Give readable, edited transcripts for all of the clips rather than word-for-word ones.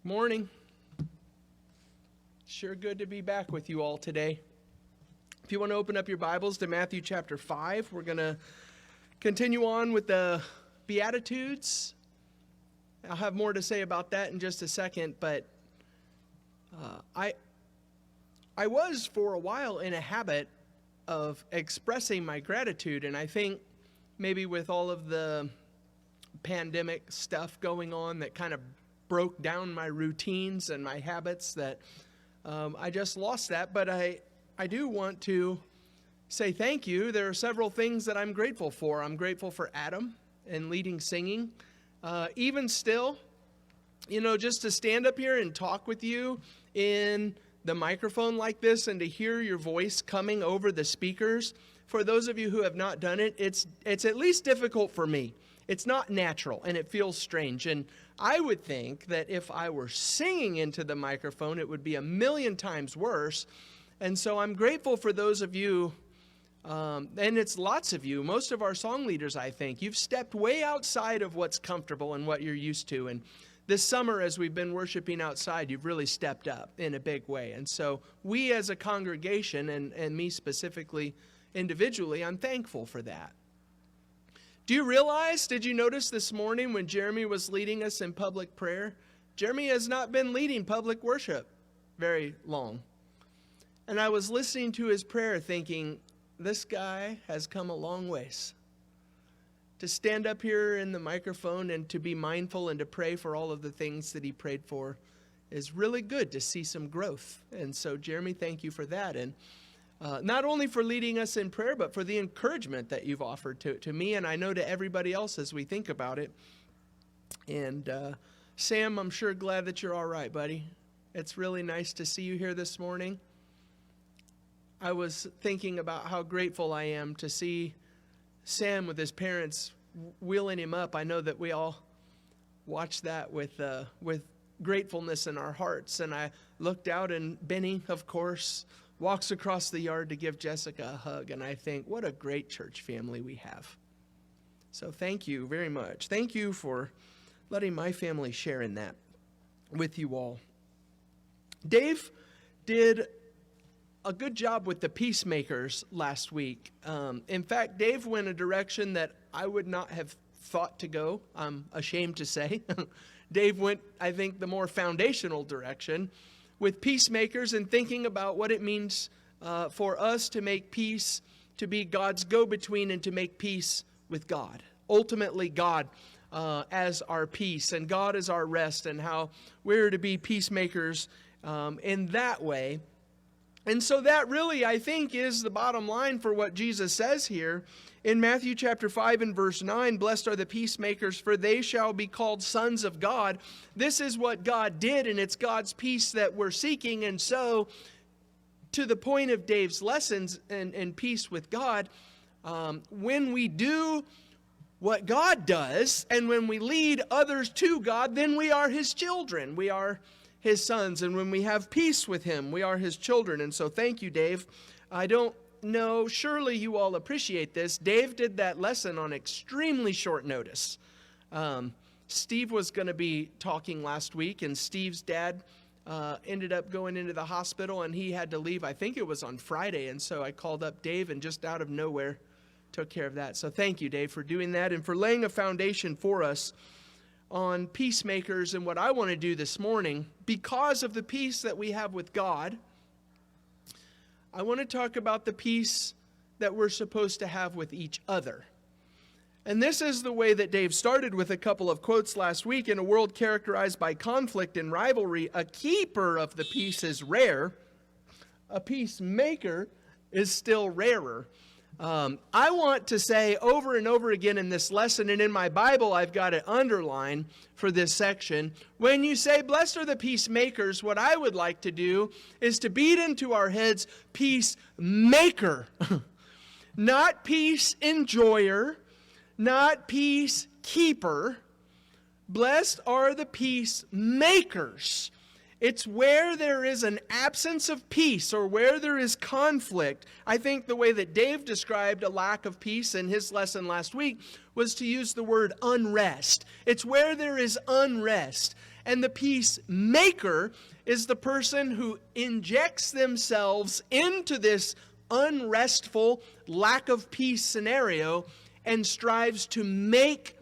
Morning. Sure good to be back with you all today. If you want to open up your Bibles to Matthew chapter 5, we're going to continue on with the Beatitudes. I'll have more to say about that in just a second, but I was for a while in a habit of expressing my gratitude, and I think maybe with all of the pandemic stuff going on that kind of broke down my routines and my habits that I just lost that. But I do want to say thank you. There are several things that I'm grateful for. I'm grateful for Adam and leading singing. Even still, just to stand up here and talk with you in the microphone like this and to hear your voice coming over the speakers. For those of you who have not done it, it's at least difficult for me. It's not natural, and it feels strange. And I would think that if I were singing into the microphone, it would be 1,000,000 times worse. And so I'm grateful for those of you, and it's lots of you, most of our song leaders, I think. You've stepped way outside of what's comfortable and what you're used to. And this summer, as we've been worshiping outside, you've really stepped up in a big way. And so we as a congregation, and me specifically individually, I'm thankful for that. Did you notice this morning when Jeremy was leading us in public prayer? Jeremy has not been leading public worship very long. And I was listening to his prayer thinking, this guy has come a long ways. To stand up here in the microphone and to be mindful and to pray for all of the things that he prayed for is really good to see some growth. And so, Jeremy, thank you for that. And not only for leading us in prayer, but for the encouragement that you've offered to me, and I know to everybody else as we think about it. And Sam, I'm sure glad that you're all right, buddy. It's really nice to see you here this morning. I was thinking about how grateful I am to see Sam with his parents wheeling him up. I know that we all watched that with gratefulness in our hearts. And I looked out, and Benny, of course, walks across the yard to give Jessica a hug, and I think, what a great church family we have. So thank you very much. Thank you for letting my family share in that with you all. Dave did a good job with the peacemakers last week. In fact, Dave went a direction that I would not have thought to go, I'm ashamed to say. Dave went, I think, the more foundational direction with peacemakers and thinking about what it means for us to make peace, to be God's go-between and to make peace with God. Ultimately, God as our peace and God as our rest, and how we're to be peacemakers in that way. And so that really, I think, is the bottom line for what Jesus says here in Matthew chapter 5 and verse 9. Blessed are the peacemakers, for they shall be called sons of God. This is what God did, and it's God's peace that we're seeking. And so, to the point of Dave's lessons and peace with God, when we do what God does, and when we lead others to God, then we are His children. We are His sons, and when we have peace with Him, we are His children. And so thank you, Dave. I don't know, surely you all appreciate this. Dave did that lesson on extremely short notice. Steve was going to be talking last week, and Steve's dad ended up going into the hospital, and he had to leave. I think it was on Friday, and so I called up Dave, and just out of nowhere took care of that. So thank you, Dave, for doing that and for laying a foundation for us on peacemakers. And what I want to do this morning, because of the peace that we have with God, I want to talk about the peace that we're supposed to have with each other. And this is the way that Dave started with a couple of quotes last week. In a world characterized by conflict and rivalry, a keeper of the peace is rare. A peacemaker is still rarer. I want to say over and over again in this lesson, and in my Bible I've got it underlined for this section, when you say blessed are the peacemakers, what I would like to do is to beat into our heads peacemaker. Not peace enjoyer, not peace keeper. Blessed are the peacemakers. It's where there is an absence of peace or where there is conflict. I think the way that Dave described a lack of peace in his lesson last week was to use the word unrest. It's where there is unrest. And the peacemaker is the person who injects themselves into this unrestful, lack of peace scenario and strives to make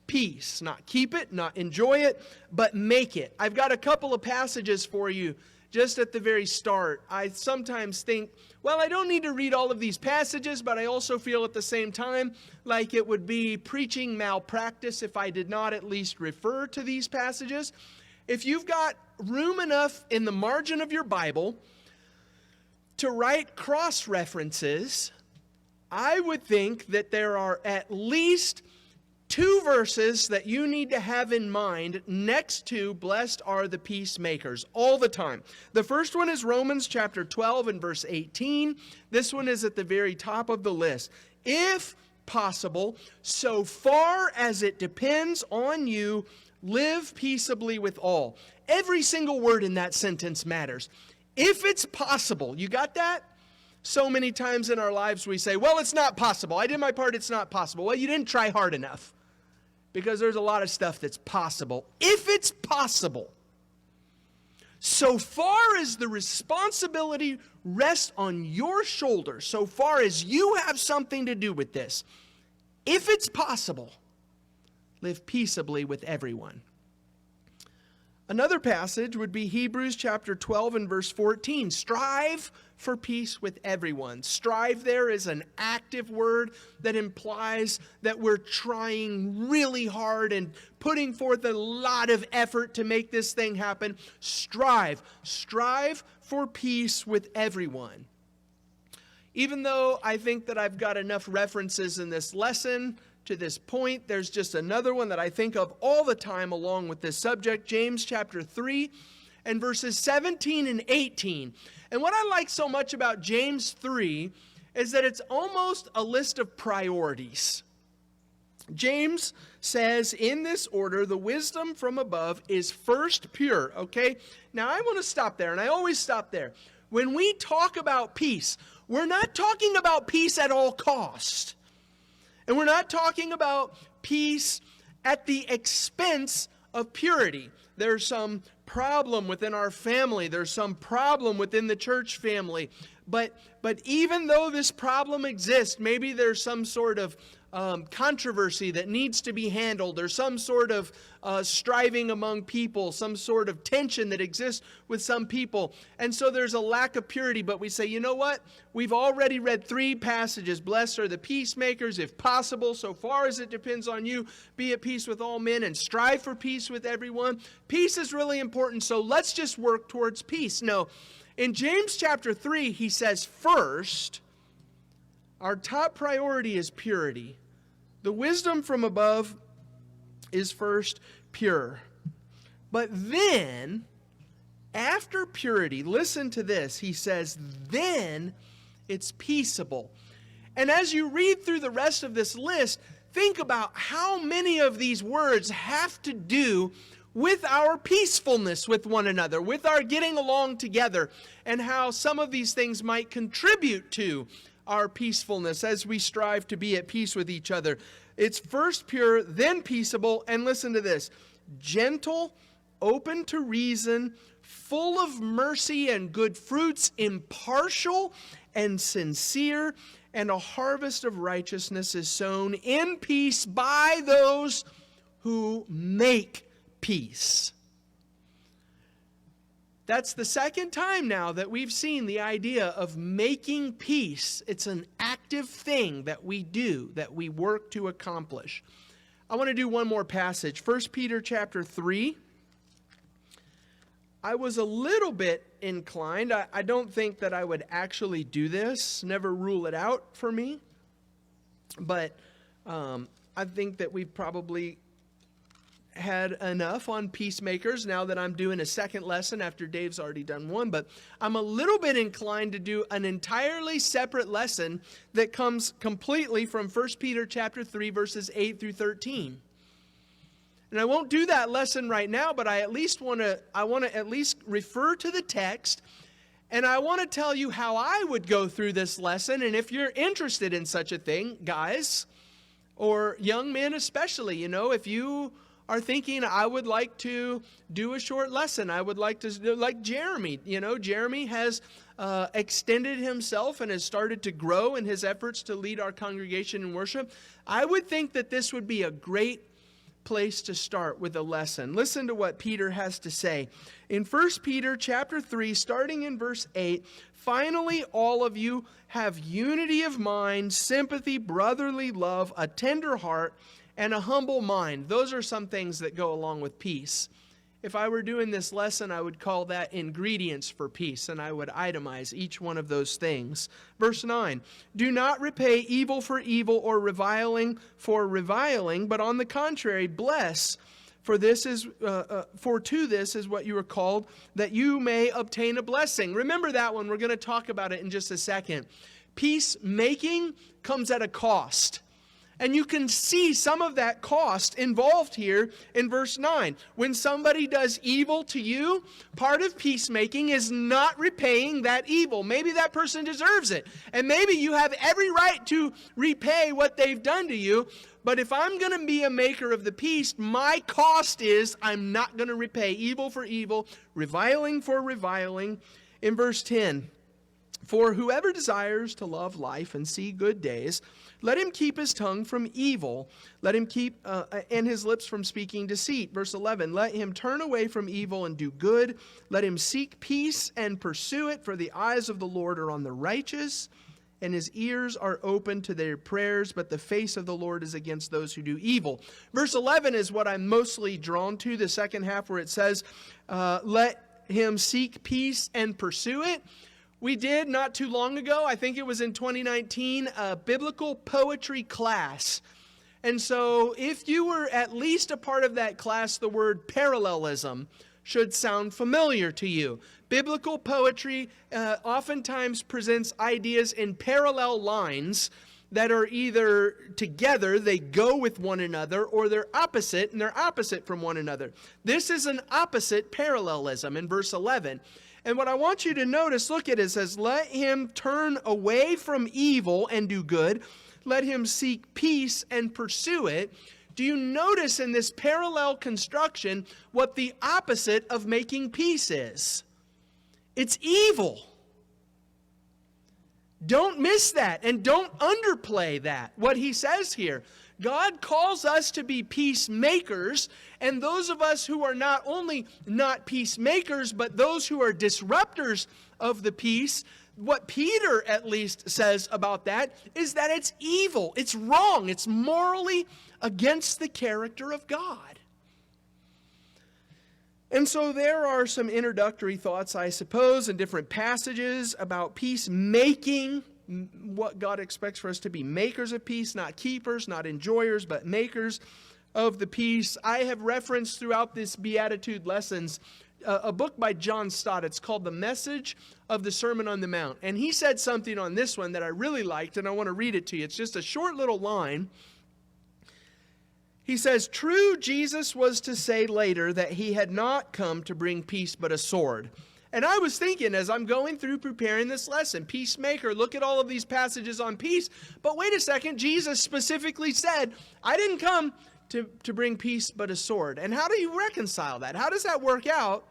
peace. Not keep it, not enjoy it, but make it. I've got a couple of passages for you just at the very start. I sometimes think, well, I don't need to read all of these passages, but I also feel at the same time like it would be preaching malpractice if I did not at least refer to these passages. If you've got room enough in the margin of your Bible to write cross-references, I would think that there are at least 2 verses that you need to have in mind next to blessed are the peacemakers all the time. The first one is Romans chapter 12 and verse 18. This one is at the very top of the list. If possible, so far as it depends on you, live peaceably with all. Every single word in that sentence matters. If it's possible, you got that? So many times in our lives we say, well, it's not possible. I did my part, it's not possible. Well, you didn't try hard enough. Because there's a lot of stuff that's possible. If it's possible, so far as the responsibility rests on your shoulders, so far as you have something to do with this, if it's possible, live peaceably with everyone. Another passage would be Hebrews chapter 12 and verse 14. Strive for peace with everyone. Strive there is an active word that implies that we're trying really hard and putting forth a lot of effort to make this thing happen. Strive. Strive for peace with everyone. Even though I think that I've got enough references in this lesson to this point, there's just another one that I think of all the time along with this subject, James chapter 3 and verses 17 and 18. And what I like so much about James 3 is that it's almost a list of priorities. James says in this order, the wisdom from above is first pure, okay? Now I want to stop there, and I always stop there. When we talk about peace, we're not talking about peace at all cost. And we're not talking about peace at the expense of purity. There's some problem within our family. There's some problem within the church family. But even though this problem exists, maybe there's some sort of controversy that needs to be handled, or some sort of striving among people, some sort of tension that exists with some people. And so there's a lack of purity, but we say, you know what? We've already read 3 passages. Blessed are the peacemakers, if possible, so far as it depends on you, be at peace with all men and strive for peace with everyone. Peace is really important, so let's just work towards peace. No, in James chapter 3, he says, first, our top priority is purity. The wisdom from above is first pure. But then, after purity, listen to this. He says, then it's peaceable. And as you read through the rest of this list, think about how many of these words have to do with our peacefulness with one another, with our getting along together, and how some of these things might contribute to our peacefulness as we strive to be at peace with each other. It's first pure, then peaceable, and listen to this, gentle, open to reason, full of mercy and good fruits, impartial and sincere, and a harvest of righteousness is sown in peace by those who make peace. That's the second time now that we've seen the idea of making peace. It's an active thing that we do, that we work to accomplish. I want to do one more passage. 1 Peter chapter 3. I was a little bit inclined. I don't think that I would actually do this. Never rule it out for me. But I think that we've probably had enough on peacemakers now that I'm doing a second lesson after Dave's already done one, but I'm a little bit inclined to do an entirely separate lesson that comes completely from 1 Peter chapter 3 verses 8 through 13. And I won't do that lesson right now, but I want to at least refer to the text, and I want to tell you how I would go through this lesson. And if you're interested in such a thing, guys, or young men especially, if you are thinking, I would like to do a short lesson. I would like to, like Jeremy. Jeremy has extended himself and has started to grow in his efforts to lead our congregation in worship. I would think that this would be a great place to start with a lesson. Listen to what Peter has to say. In 1 Peter chapter 3, starting in verse 8, finally all of you have unity of mind, sympathy, brotherly love, a tender heart, and a humble mind. Those are some things that go along with peace. If I were doing this lesson, I would call that ingredients for peace, and I would itemize each one of those things. Verse 9, do not repay evil for evil or reviling for reviling, but on the contrary, bless, for to this is what you are called, that you may obtain a blessing. Remember that one. We're going to talk about it in just a second. Peacemaking comes at a cost. And you can see some of that cost involved here in verse 9. When somebody does evil to you, part of peacemaking is not repaying that evil. Maybe that person deserves it. And maybe you have every right to repay what they've done to you. But if I'm going to be a maker of the peace, my cost is I'm not going to repay evil for evil, reviling for reviling. In verse 10, for whoever desires to love life and see good days, let him keep his tongue from evil. Let him keep and his lips from speaking deceit. Verse 11, let him turn away from evil and do good. Let him seek peace and pursue it. For the eyes of the Lord are on the righteous, and his ears are open to their prayers. But the face of the Lord is against those who do evil. Verse 11 is what I'm mostly drawn to, the second half where it says, let him seek peace and pursue it. We did not too long ago, I think it was in 2019, a biblical poetry class. And so if you were at least a part of that class, the word parallelism should sound familiar to you. Biblical poetry oftentimes presents ideas in parallel lines that are either together, they go with one another, or they're opposite, and they're opposite from one another. This is an opposite parallelism in verse 11. And what I want you to notice, look at it, it says, let him turn away from evil and do good. Let him seek peace and pursue it. Do you notice in this parallel construction what the opposite of making peace is? It's evil. Don't miss that and don't underplay that, what he says here. God calls us to be peacemakers, and those of us who are not only not peacemakers, but those who are disruptors of the peace, what Peter at least says about that is that it's evil, it's wrong, it's morally against the character of God. And so there are some introductory thoughts, I suppose, in different passages about peacemaking, what God expects for us to be makers of peace, not keepers, not enjoyers, but makers of the peace. I have referenced throughout this Beatitude lessons a book by John Stott. It's called The Message of the Sermon on the Mount. And he said something on this one that I really liked, and I want to read it to you. It's just a short little line. He says, true, Jesus was to say later that he had not come to bring peace but a sword. And I was thinking as I'm going through preparing this lesson, peacemaker, look at all of these passages on peace. But wait a second, Jesus specifically said, I didn't come to bring peace but a sword. And how do you reconcile that? How does that work out?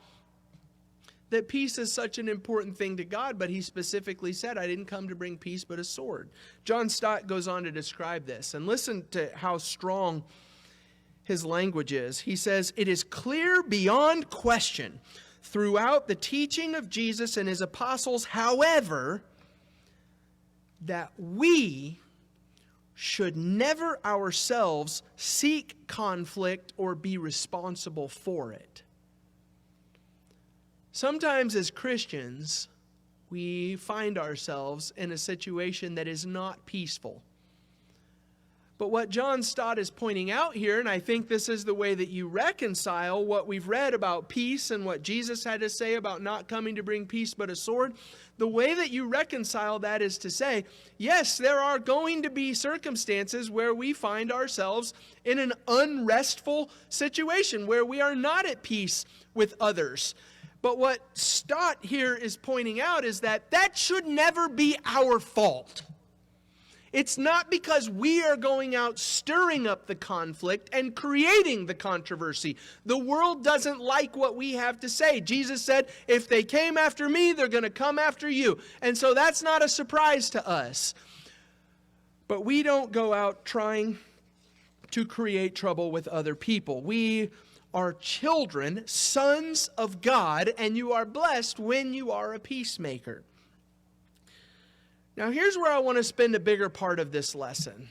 That peace is such an important thing to God, but he specifically said, I didn't come to bring peace but a sword. John Stott goes on to describe this. And listen to how strong his language is. He says, it is clear beyond question throughout the teaching of Jesus and his apostles, however, that we should never ourselves seek conflict or be responsible for it. Sometimes as Christians, we find ourselves in a situation that is not peaceful. But what John Stott is pointing out here, and I think this is the way that you reconcile what we've read about peace and what Jesus had to say about not coming to bring peace but a sword, the way that you reconcile that is to say, yes, there are going to be circumstances where we find ourselves in an unrestful situation, where we are not at peace with others. But what Stott here is pointing out is that that should never be our fault. It's not because we are going out stirring up the conflict and creating the controversy. The world doesn't like what we have to say. Jesus said, if they came after me, they're going to come after you. And so that's not a surprise to us. But we don't go out trying to create trouble with other people. We are children, sons of God, and you are blessed when you are a peacemaker. Now, here's where I want to spend a bigger part of this lesson.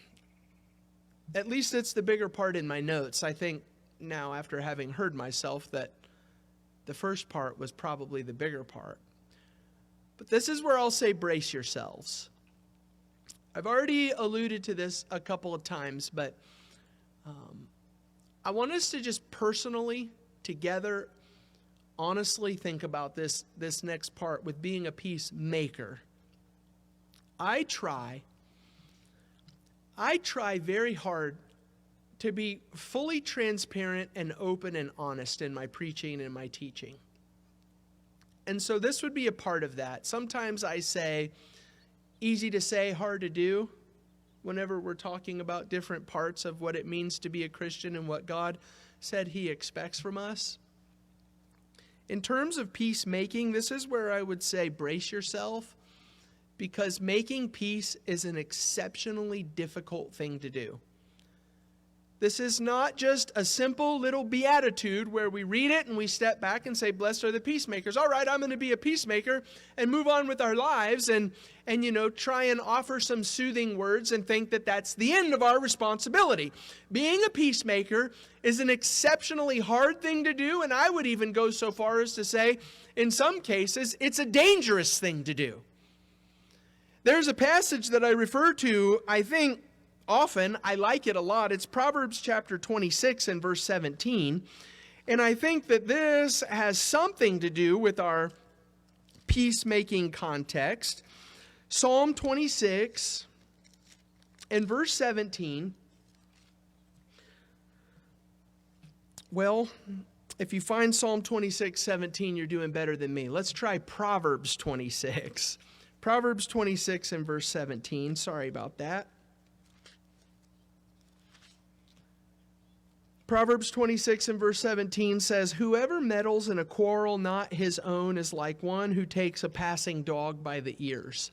At least it's the bigger part in my notes. I think now, after having heard myself, that the first part was probably the bigger part. But this is where I'll say brace yourselves. I've already alluded to this a couple of times, but I want us to just personally, together, honestly think about this next part with being a peacemaker. I try very hard to be fully transparent and open and honest in my preaching and my teaching. And so this would be a part of that. Sometimes I say, easy to say, hard to do, whenever we're talking about different parts of what it means to be a Christian and what God said He expects from us. In terms of peacemaking, this is where I would say brace yourself, because making peace is an exceptionally difficult thing to do. This is not just a simple little beatitude where we read it and we step back and say, blessed are the peacemakers. All right, I'm going to be a peacemaker and move on with our lives and try and offer some soothing words and think that that's the end of our responsibility. Being a peacemaker is an exceptionally hard thing to do, and I would even go so far as to say, in some cases, it's a dangerous thing to do. There's a passage that I refer to, I think, often. I like it a lot. It's Proverbs chapter 26 and verse 17. And I think that this has something to do with our peacemaking context. Psalm 26 and verse 17. Well, if you find Psalm 26, 17, you're doing better than me. Let's try Proverbs 26. Proverbs 26 and verse 17. Sorry about that. Proverbs 26 and verse 17 says, whoever meddles in a quarrel not his own is like one who takes a passing dog by the ears.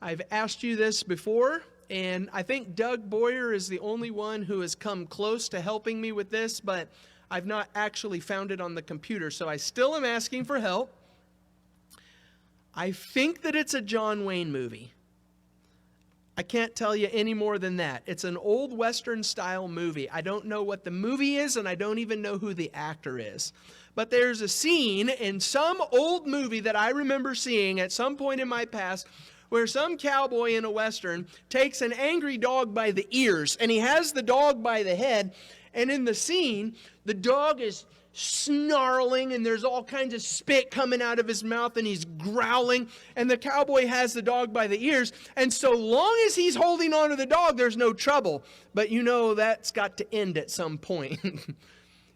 I've asked you this before, and I think Doug Boyer is the only one who has come close to helping me with this, but I've not actually found it on the computer, so I still am asking for help. I think that it's a John Wayne movie. I can't tell you any more than that. It's an old Western-style movie. I don't know what the movie is, and I don't even know who the actor is. But there's a scene in some old movie that I remember seeing at some point in my past where some cowboy in a Western takes an angry dog by the ears, and he has the dog by the head, and in the scene, the dog is snarling and there's all kinds of spit coming out of his mouth and he's growling, and the cowboy has the dog by the ears, and so long as he's holding on to the dog, there's no trouble. But that's got to end at some point.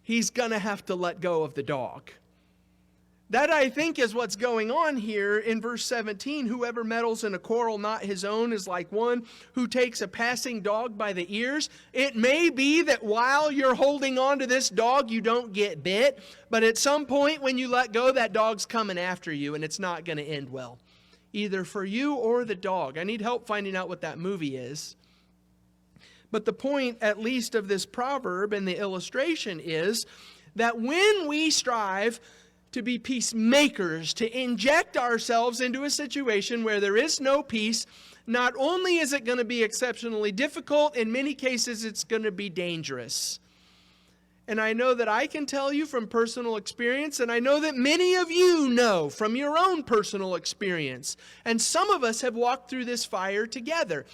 He's gonna have to let go of the dog. That, I think, is what's going on here in verse 17. Whoever meddles in a quarrel not his own is like one who takes a passing dog by the ears. It may be that while you're holding on to this dog, you don't get bit, but at some point when you let go, that dog's coming after you, and it's not going to end well, either for you or the dog. I need help finding out what that movie is. But the point, at least, of this proverb and the illustration is that when we strive to be peacemakers, to inject ourselves into a situation where there is no peace, not only is it going to be exceptionally difficult, in many cases it's going to be dangerous. And I know that I can tell you from personal experience, and I know that many of you know from your own personal experience, and some of us have walked through this fire together,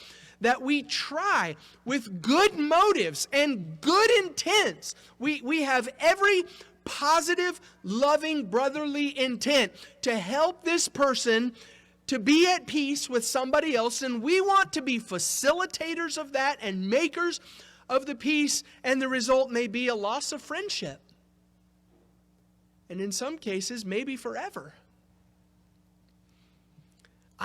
that we try with good motives and good intents. We have every positive, loving, brotherly intent to help this person to be at peace with somebody else, and we want to be facilitators of that and makers of the peace, and the result may be a loss of friendship, and in some cases maybe forever.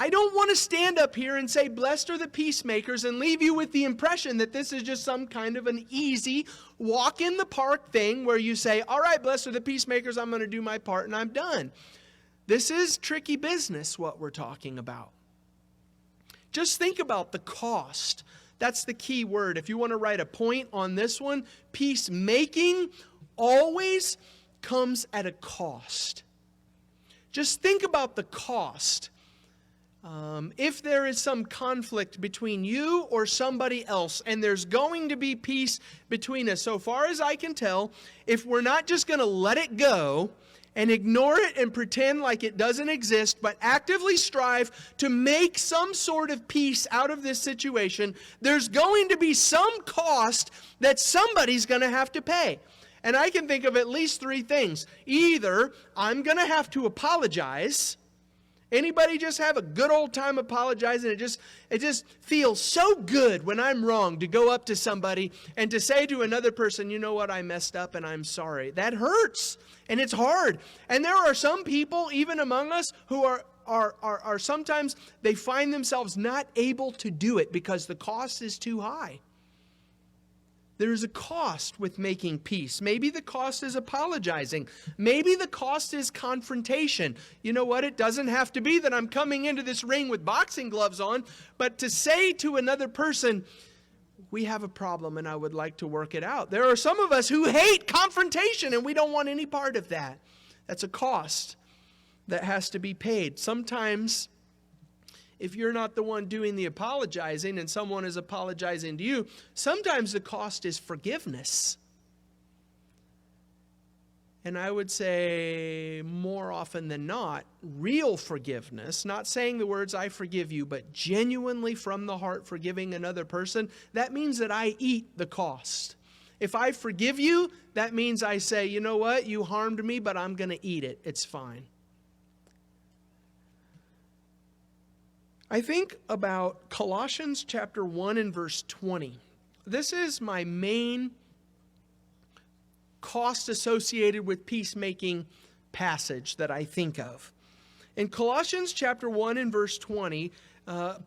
I don't want to stand up here and say, blessed are the peacemakers, and leave you with the impression that this is just some kind of an easy walk in the park thing where you say, all right, blessed are the peacemakers, I'm going to do my part and I'm done. This is tricky business, what we're talking about. Just think about the cost. That's the key word. If you want to write a point on this one, peacemaking always comes at a cost. Just think about the cost. If there is some conflict between you or somebody else, and there's going to be peace between us, so far as I can tell, if we're not just going to let it go and ignore it and pretend like it doesn't exist, but actively strive to make some sort of peace out of this situation, there's going to be some cost that somebody's going to have to pay. And I can think of at least three things. Either I'm going to have to apologize. Anybody just have a good old time apologizing? It just feels so good when I'm wrong to go up to somebody and to say to another person, you know what, I messed up and I'm sorry. That hurts and it's hard. And there are some people, even among us, who are sometimes they find themselves not able to do it because the cost is too high. There's a cost with making peace. Maybe the cost is apologizing. Maybe the cost is confrontation. You know what? It doesn't have to be that I'm coming into this ring with boxing gloves on, but to say to another person, we have a problem and I would like to work it out. There are some of us who hate confrontation and we don't want any part of that. That's a cost that has to be paid. Sometimes, if you're not the one doing the apologizing and someone is apologizing to you, sometimes the cost is forgiveness. And I would say more often than not, real forgiveness, not saying the words I forgive you, but genuinely from the heart forgiving another person, that means that I eat the cost. If I forgive you, that means I say, you know what, you harmed me, but I'm going to eat it. It's fine. I think about Colossians chapter 1 and verse 20. This is my main cost associated with peacemaking passage that I think of. In Colossians chapter 1 and verse 20,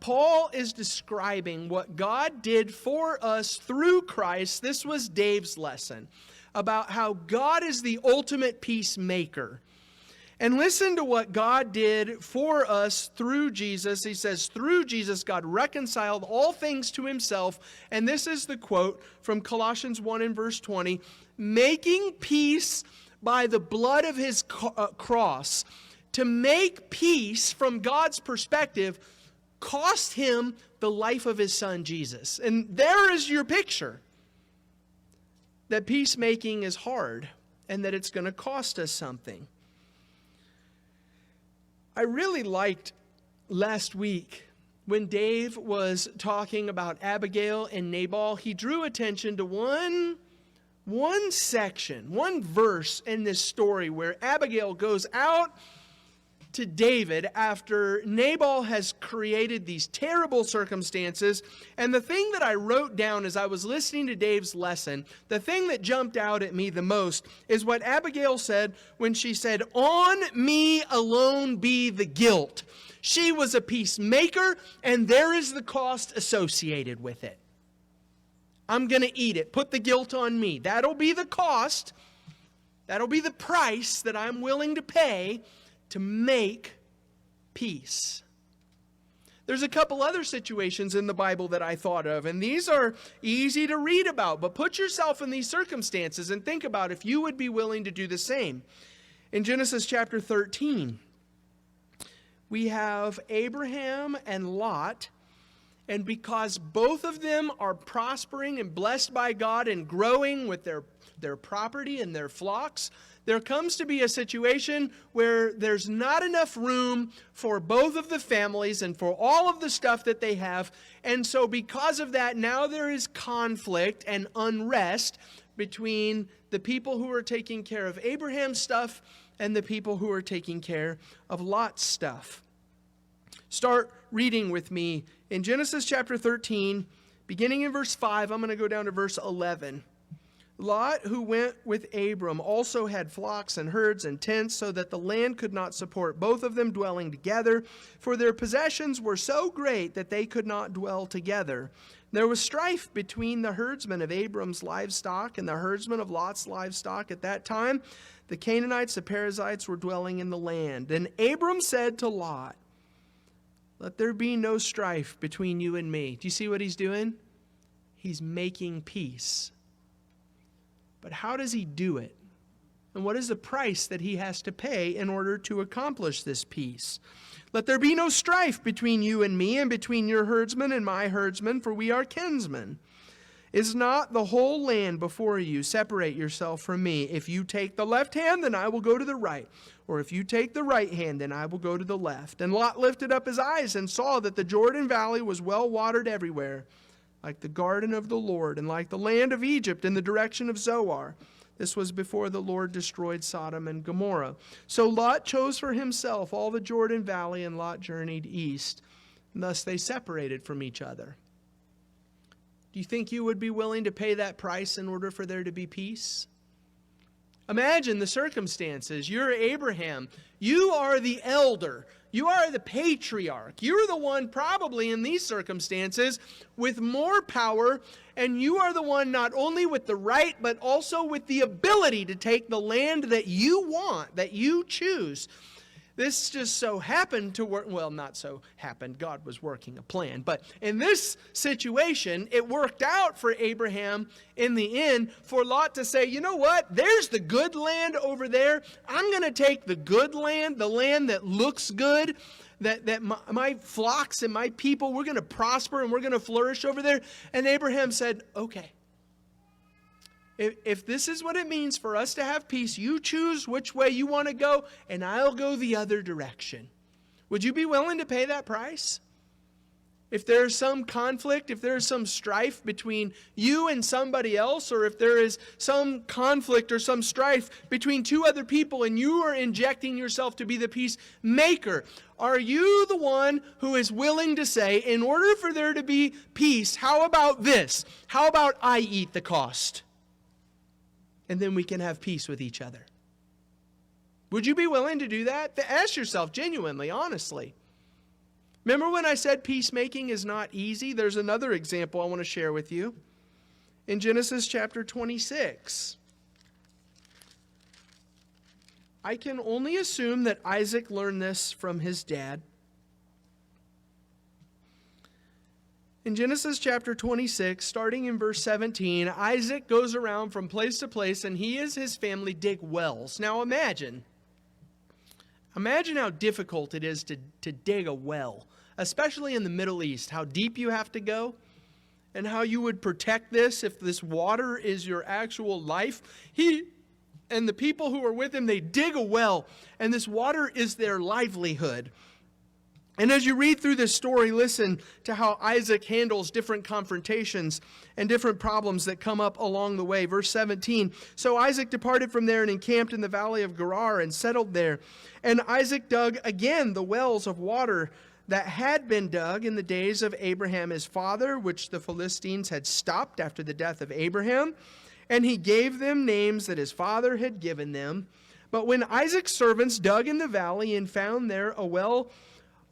Paul is describing what God did for us through Christ. This was Dave's lesson about how God is the ultimate peacemaker. And listen to what God did for us through Jesus. He says, through Jesus, God reconciled all things to himself. And this is the quote from Colossians 1 and verse 20, making peace by the blood of his cross. To make peace from God's perspective cost him the life of his son, Jesus. And there is your picture that peacemaking is hard and that it's going to cost us something. I really liked last week when Dave was talking about Abigail and Nabal. He drew attention to one section, one verse in this story where Abigail goes out to David after Nabal has created these terrible circumstances. And the thing that I wrote down as I was listening to Dave's lesson, the thing that jumped out at me the most is what Abigail said when she said, on me alone be the guilt. She was a peacemaker, and there is the cost associated with it. I'm going to eat it. Put the guilt on me. That'll be the cost. That'll be the price that I'm willing to pay to make peace. There's a couple other situations in the Bible that I thought of, and these are easy to read about, but put yourself in these circumstances and think about if you would be willing to do the same. In Genesis chapter 13, we have Abraham and Lot, and because both of them are prospering and blessed by God and growing with their property and their flocks, there comes to be a situation where there's not enough room for both of the families and for all of the stuff that they have. And so because of that, now there is conflict and unrest between the people who are taking care of Abraham's stuff and the people who are taking care of Lot's stuff. Start reading with me in Genesis chapter 13, beginning in verse 5. I'm going to go down to verse 11. Lot, who went with Abram, also had flocks and herds and tents, so that the land could not support both of them dwelling together, for their possessions were so great that they could not dwell together. There was strife between the herdsmen of Abram's livestock and the herdsmen of Lot's livestock at that time. The Canaanites, the Perizzites, were dwelling in the land. And Abram said to Lot, "Let there be no strife between you and me." Do you see what he's doing? He's making peace. But how does he do it? And what is the price that he has to pay in order to accomplish this peace? "Let there be no strife between you and me, and between your herdsmen and my herdsmen, for we are kinsmen. Is not the whole land before you? Separate yourself from me. If you take the left hand, then I will go to the right. Or if you take the right hand, then I will go to the left." And Lot lifted up his eyes and saw that the Jordan Valley was well watered everywhere, like the garden of the Lord, and like the land of Egypt in the direction of Zoar. This was before the Lord destroyed Sodom and Gomorrah. So Lot chose for himself all the Jordan Valley, and Lot journeyed east. And thus they separated from each other. Do you think you would be willing to pay that price in order for there to be peace? Imagine the circumstances. You're Abraham. You are the elder. You are the patriarch. You're the one probably in these circumstances with more power, and you are the one not only with the right, but also with the ability to take the land that you want, that you choose. This just so happened to work. Well, not so happened. God was working a plan. But in this situation, it worked out for Abraham in the end for Lot to say, you know what? There's the good land over there. I'm going to take the good land, the land that looks good, that my flocks and my people, we're going to prosper and we're going to flourish over there. And Abraham said, okay. If this is what it means for us to have peace, you choose which way you want to go, and I'll go the other direction. Would you be willing to pay that price? If there's some conflict, if there's some strife between you and somebody else, or if there is some conflict or some strife between two other people and you are injecting yourself to be the peacemaker, are you the one who is willing to say, in order for there to be peace, how about this? How about I eat the cost? And then we can have peace with each other. Would you be willing to do that? Ask yourself genuinely, honestly. Remember when I said peacemaking is not easy? There's another example I want to share with you. In Genesis chapter 26. I can only assume that Isaac learned this from his dad. In Genesis chapter 26, starting in verse 17, Isaac goes around from place to place, and he and his family dig wells. Now imagine how difficult it is to dig a well, especially in the Middle East, how deep you have to go, and how you would protect this if this water is your actual life. He and the people who are with him, they dig a well, and this water is their livelihood. And as you read through this story, listen to how Isaac handles different confrontations and different problems that come up along the way. Verse 17, "So Isaac departed from there and encamped in the valley of Gerar and settled there. And Isaac dug again the wells of water that had been dug in the days of Abraham his father, which the Philistines had stopped after the death of Abraham. And he gave them names that his father had given them. But when Isaac's servants dug in the valley and found there a well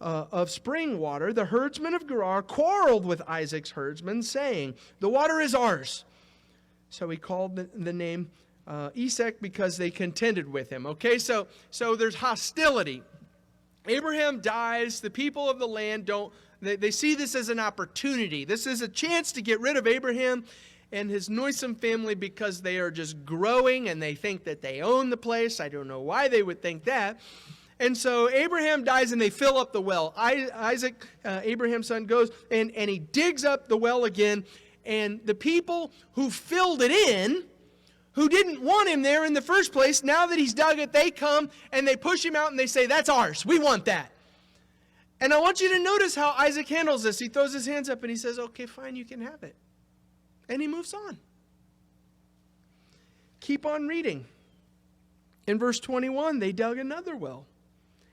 of spring water, the herdsmen of Gerar quarreled with Isaac's herdsmen, saying, 'The water is ours.' So he called the name Esek, because they contended with him." Okay, so there's hostility. Abraham dies. The people of the land they see this as an opportunity. This is a chance to get rid of Abraham and his noisome family, because they are just growing and they think that they own the place. I don't know why they would think that. And so Abraham dies and they fill up the well. Isaac, Abraham's son, goes and he digs up the well again. And the people who filled it in, who didn't want him there in the first place, now that he's dug it, they come and they push him out and they say, "That's ours. We want that." And I want you to notice how Isaac handles this. He throws his hands up and he says, "Okay, fine, you can have it." And he moves on. Keep on reading. In verse 21, they dug another well.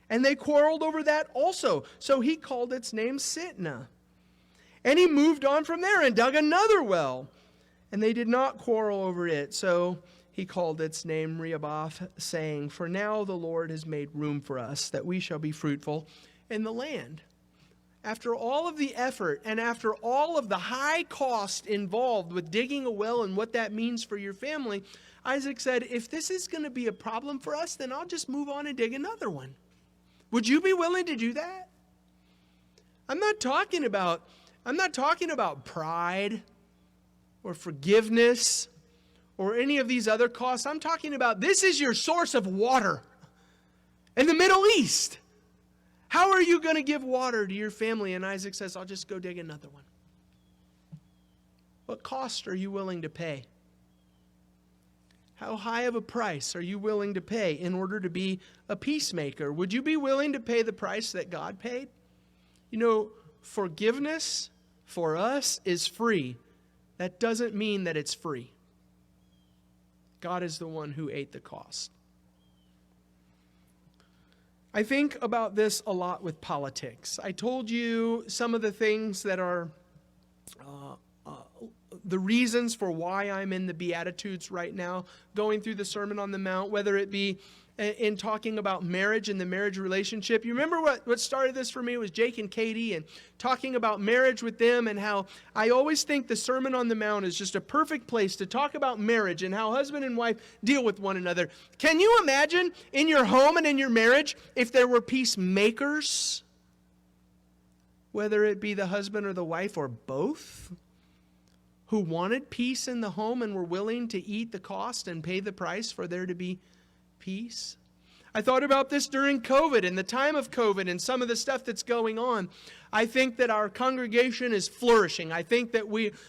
And they quarreled over that also. So he called its name Sitnah. And he moved on from there and dug another well. And they did not quarrel over it, so he called its name Rehoboth, saying, "For now the Lord has made room for us, that we shall be fruitful in the land." After all of the effort and after all of the high cost involved with digging a well and what that means for your family, Isaac said, if this is going to be a problem for us, then I'll just move on and dig another one. Would you be willing to do that? I'm not talking about pride or forgiveness or any of these other costs. I'm talking about this is your source of water in the Middle East. How are you going to give water to your family? And Isaac says, I'll just go dig another one. What cost are you willing to pay? How high of a price are you willing to pay in order to be a peacemaker? Would you be willing to pay the price that God paid? You know, forgiveness for us is free. That doesn't mean that it's free. God is the one who ate the cost. I think about this a lot with politics. I told you some of the things that are the reasons for why I'm in the Beatitudes right now, going through the Sermon on the Mount, whether it be in talking about marriage and the marriage relationship. You remember what started this for me was Jake and Katie and talking about marriage with them, and how I always think the Sermon on the Mount is just a perfect place to talk about marriage and how husband and wife deal with one another. Can you imagine in your home and in your marriage if there were peacemakers? Whether it be the husband or the wife or both, who wanted peace in the home and were willing to eat the cost and pay the price for there to be peace. I thought about this during COVID and the time of COVID and some of the stuff that's going on. I think that our congregation is flourishing. I think that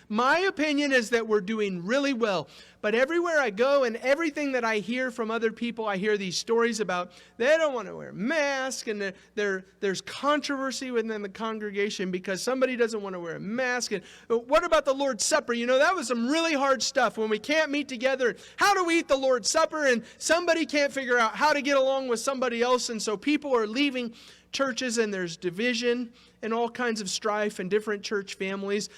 my opinion is that we're doing really well. But everywhere I go and everything that I hear from other people, I hear these stories about they don't want to wear masks, and there's controversy within the congregation because somebody doesn't want to wear a mask. And what about the Lord's Supper? You know, that was some really hard stuff when we can't meet together. How do we eat the Lord's Supper? And somebody can't figure out how to get along with somebody else, and so people are leaving churches, and there's division and all kinds of strife in different church families.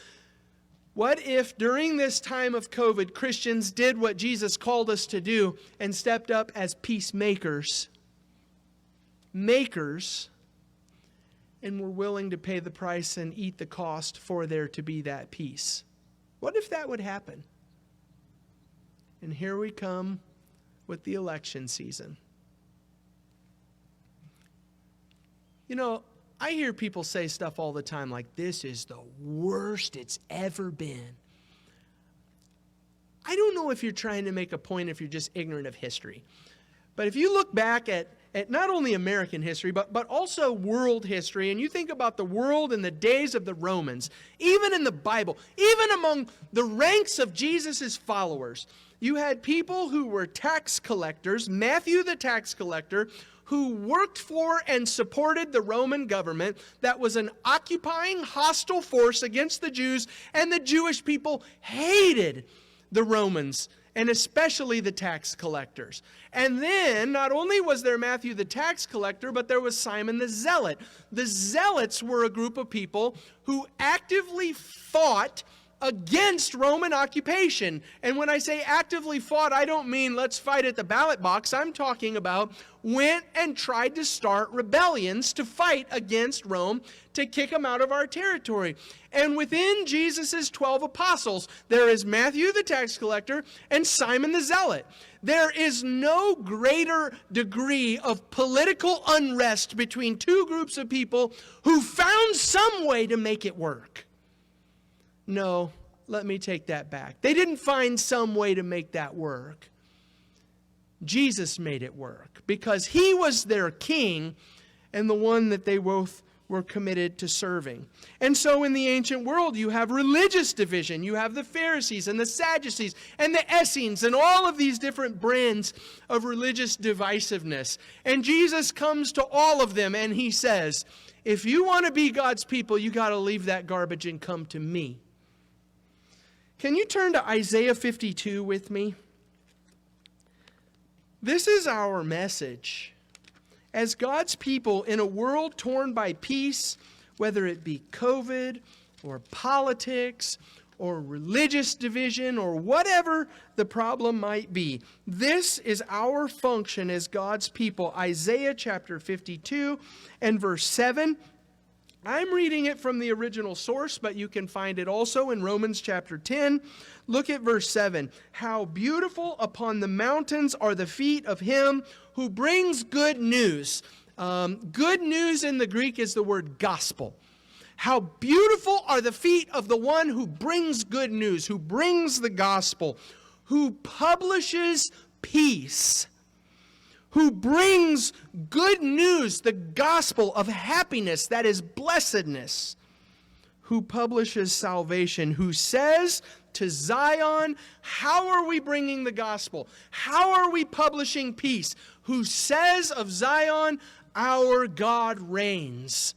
What if during this time of COVID, Christians did what Jesus called us to do and stepped up as peacemakers, and were willing to pay the price and eat the cost for there to be that peace? What if that would happen? And here we come with the election season. You know, I hear people say stuff all the time like, this is the worst it's ever been. I don't know if you're trying to make a point, if you're just ignorant of history. But if you look back at not only American history, but also world history, and you think about the world in the days of the Romans, even in the Bible, even among the ranks of Jesus' followers, you had people who were tax collectors, Matthew the tax collector, who worked for and supported the Roman government that was an occupying, hostile force against the Jews, and the Jewish people hated the Romans, and especially the tax collectors. And then, not only was there Matthew the tax collector, but there was Simon the Zealot. The Zealots were a group of people who actively fought against Roman occupation. And when I say actively fought, I don't mean let's fight at the ballot box. I'm talking about went and tried to start rebellions to fight against Rome to kick them out of our territory. And within Jesus' 12 apostles, there is Matthew the tax collector and Simon the Zealot. There is no greater degree of political unrest between two groups of people who found some way to make it work. No, let me take that back. They didn't find some way to make that work. Jesus made it work because he was their king and the one that they both were committed to serving. And so in the ancient world, you have religious division. You have the Pharisees and the Sadducees and the Essenes and all of these different brands of religious divisiveness. And Jesus comes to all of them and he says, if you want to be God's people, you got to leave that garbage and come to me. Can you turn to Isaiah 52 with me? This is our message. As God's people in a world torn by peace, whether it be COVID or politics or religious division or whatever the problem might be. This is our function as God's people. Isaiah chapter 52 and verse 7. I'm reading it from the original source, but you can find it also in Romans chapter 10. Look at verse 7. How beautiful upon the mountains are the feet of him who brings good news. Good news in the Greek is the word gospel. How beautiful are the feet of the one who brings good news, who brings the gospel, who publishes peace, who brings good news, the gospel of happiness, that is blessedness, who publishes salvation, who says to Zion, how are we bringing the gospel? How are we publishing peace? Who says of Zion, our God reigns.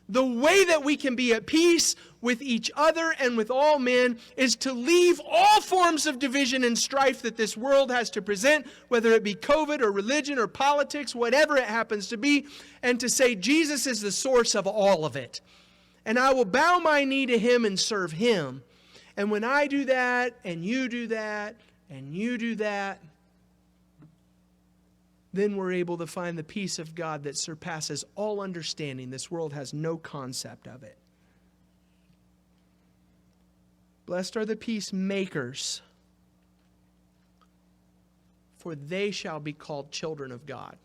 The way that we can be at peace with each other and with all men is to leave all forms of division and strife that this world has to present, whether it be COVID or religion or politics, whatever it happens to be, and to say Jesus is the source of all of it. And I will bow my knee to him and serve him. And when I do that, and you do that, and you do that, then we're able to find the peace of God that surpasses all understanding. This world has no concept of it. Blessed are the peacemakers, for they shall be called children of God.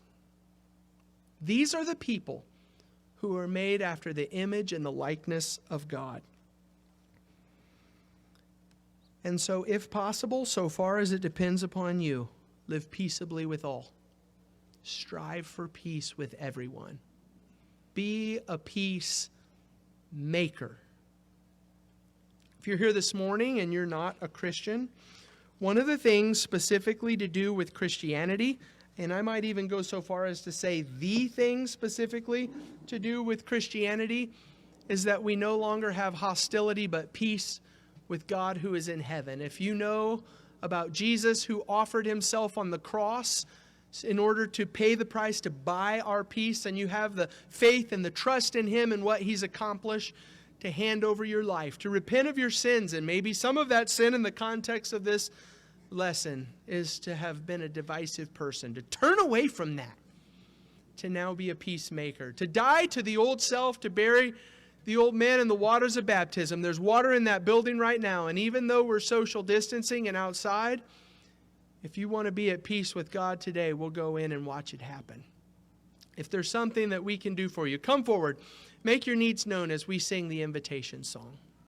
These are the people who are made after the image and the likeness of God. And so, if possible, so far as it depends upon you, live peaceably with all. Strive for peace with everyone. Be a peacemaker. If you're here this morning and you're not a Christian, one of the things specifically to do with Christianity, and I might even go so far as to say the thing specifically to do with Christianity, is that we no longer have hostility but peace with God who is in heaven. If you know about Jesus who offered himself on the cross in order to pay the price to buy our peace, and you have the faith and the trust in him and what he's accomplished, to hand over your life, to repent of your sins, and maybe some of that sin in the context of this lesson is to have been a divisive person, to turn away from that, to now be a peacemaker, to die to the old self, to bury the old man in the waters of baptism. There's water in that building right now, and even though we're social distancing and outside, if you want to be at peace with God today, we'll go in and watch it happen. If there's something that we can do for you, come forward. Make your needs known as we sing the invitation song.